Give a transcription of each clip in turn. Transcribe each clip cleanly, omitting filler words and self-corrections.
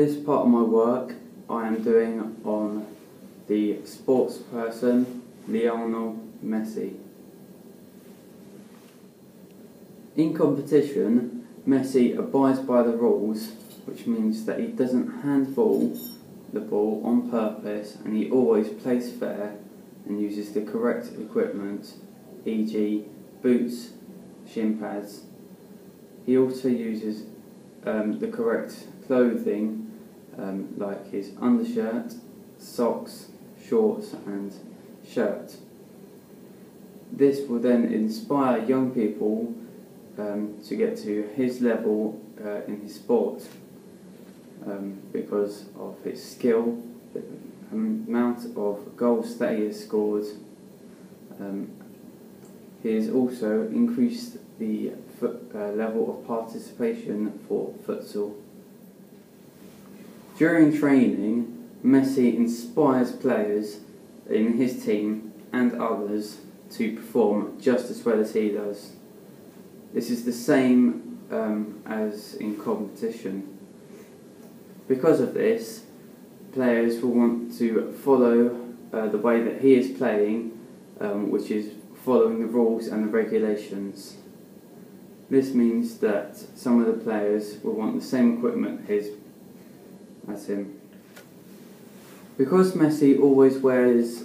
This part of my work I am doing on the sports person Lionel Messi. In competition, Messi abides by the rules, which means that he doesn't handball the ball on purpose and he always plays fair and uses the correct equipment, e.g. boots, shin pads. He also uses the correct clothing like his undershirt, socks, shorts and shirt. This will then inspire young people to get to his level in his sport because of his skill, the amount of goals that he has scored. He has also increased the level of participation for futsal. During training, Messi inspires players in his team and others to perform just as well as he does. This is the same as in competition. Because of this, players will want to follow the way that he is playing, which is following the rules and the regulations. This means that some of the players will want the same equipment as him. Because Messi always wears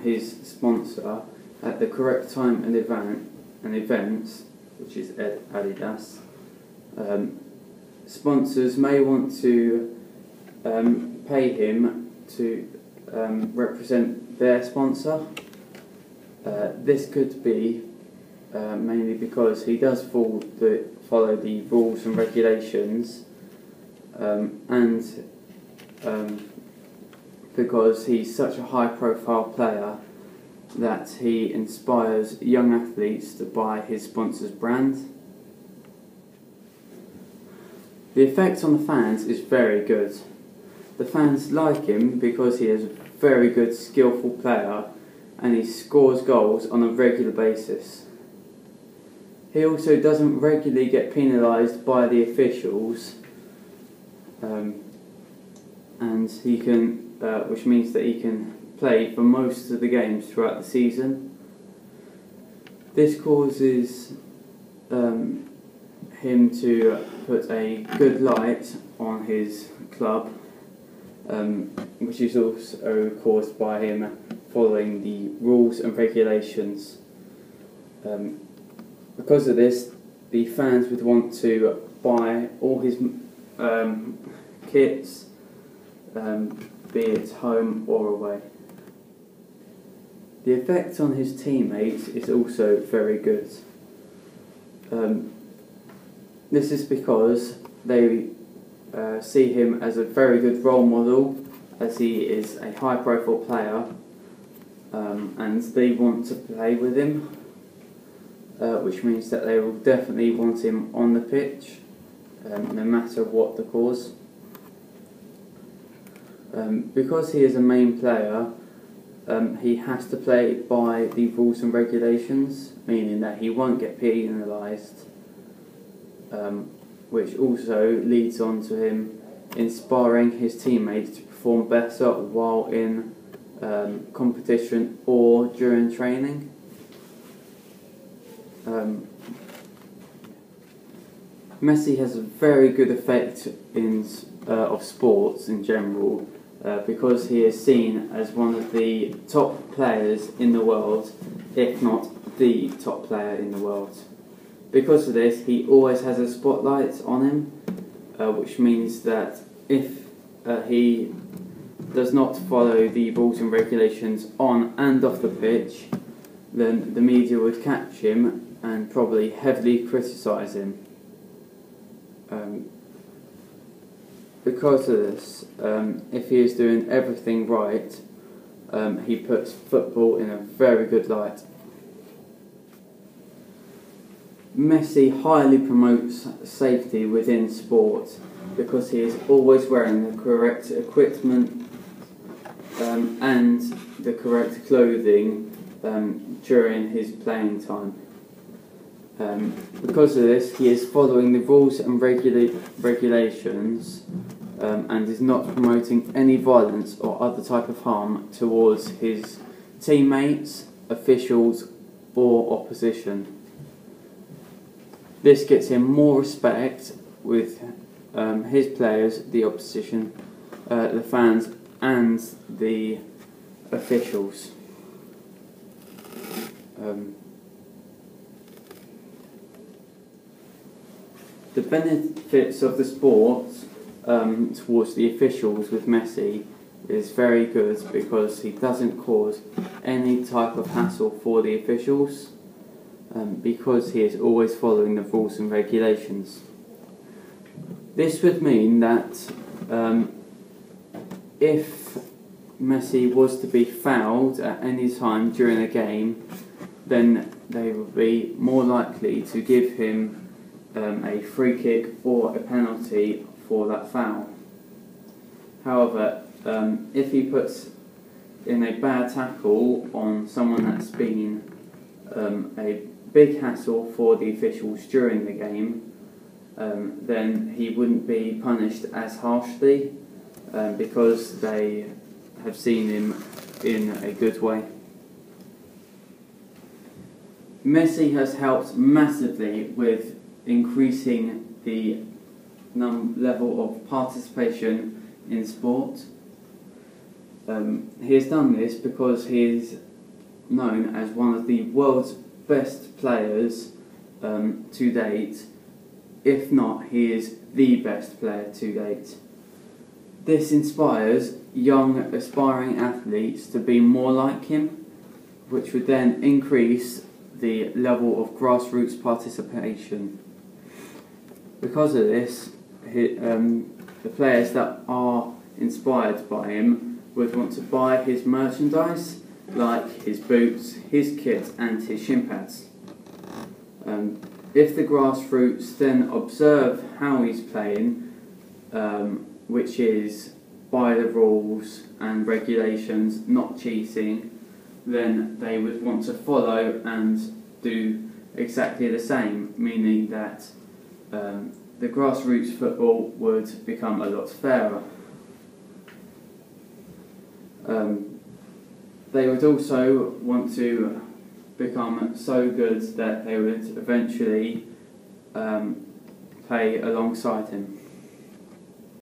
his sponsor at the correct time and events, which is Adidas, sponsors may want to pay him to represent their sponsor. This could be mainly because he does follow the rules and regulations, and because he's such a high-profile player that he inspires young athletes to buy his sponsor's brand. The effect on the fans is very good. The fans like him because he is a very good, skillful player and he scores goals on a regular basis. He also doesn't regularly get penalised by the officials, and he can, which means that he can play for most of the games throughout the season. This causes him to put a good light on his club, which is also caused by him following the rules and regulations. Because of this, the fans would want to buy all his kits, be it home or away. The effect on his teammates is also very good. This is because they see him as a very good role model, as he is a high-profile player, and they want to play with him, which means that they will definitely want him on the pitch, no matter what the cause. Because he is a main player, he has to play by the rules and regulations, meaning that he won't get penalised, which also leads on to him inspiring his teammates to perform better while in competition or during training. Messi has a very good effect of sports in general, because he is seen as one of the top players in the world, if not the top player in the world. Because of this, he always has a spotlight on him, which means that if he does not follow the rules and regulations on and off the pitch, then the media would catch him and probably heavily criticise him. Because of this, if he is doing everything right, he puts football in a very good light. Messi highly promotes safety within sport because he is always wearing the correct equipment and the correct clothing during his playing time. Because of this, he is following the rules and regulations and is not promoting any violence or other type of harm towards his teammates, officials or opposition. This gets him more respect with his players, the opposition, the fans and the officials. The benefits of the sport towards the officials with Messi is very good because he doesn't cause any type of hassle for the officials because he is always following the rules and regulations. This would mean that if Messi was to be fouled at any time during a game, then they would be more likely to give him a free kick or a penalty for that foul. However, if he puts in a bad tackle on someone that's been a big hassle for the officials during the game, then he wouldn't be punished as harshly because they have seen him in a good way. Messi has helped massively with increasing the level of participation in sport. He has done this because he is known as one of the world's best players to date. If not, he is the best player to date. This inspires young aspiring athletes to be more like him, which would then increase the level of grassroots participation. Because of this, the players that are inspired by him would want to buy his merchandise, like his boots, his kit and his shin pads. If the grassroots then observe how he's playing, which is by the rules and regulations, not cheating, then they would want to follow and do exactly the same, meaning that the grassroots football would become a lot fairer. They would also want to become so good that they would eventually play alongside him.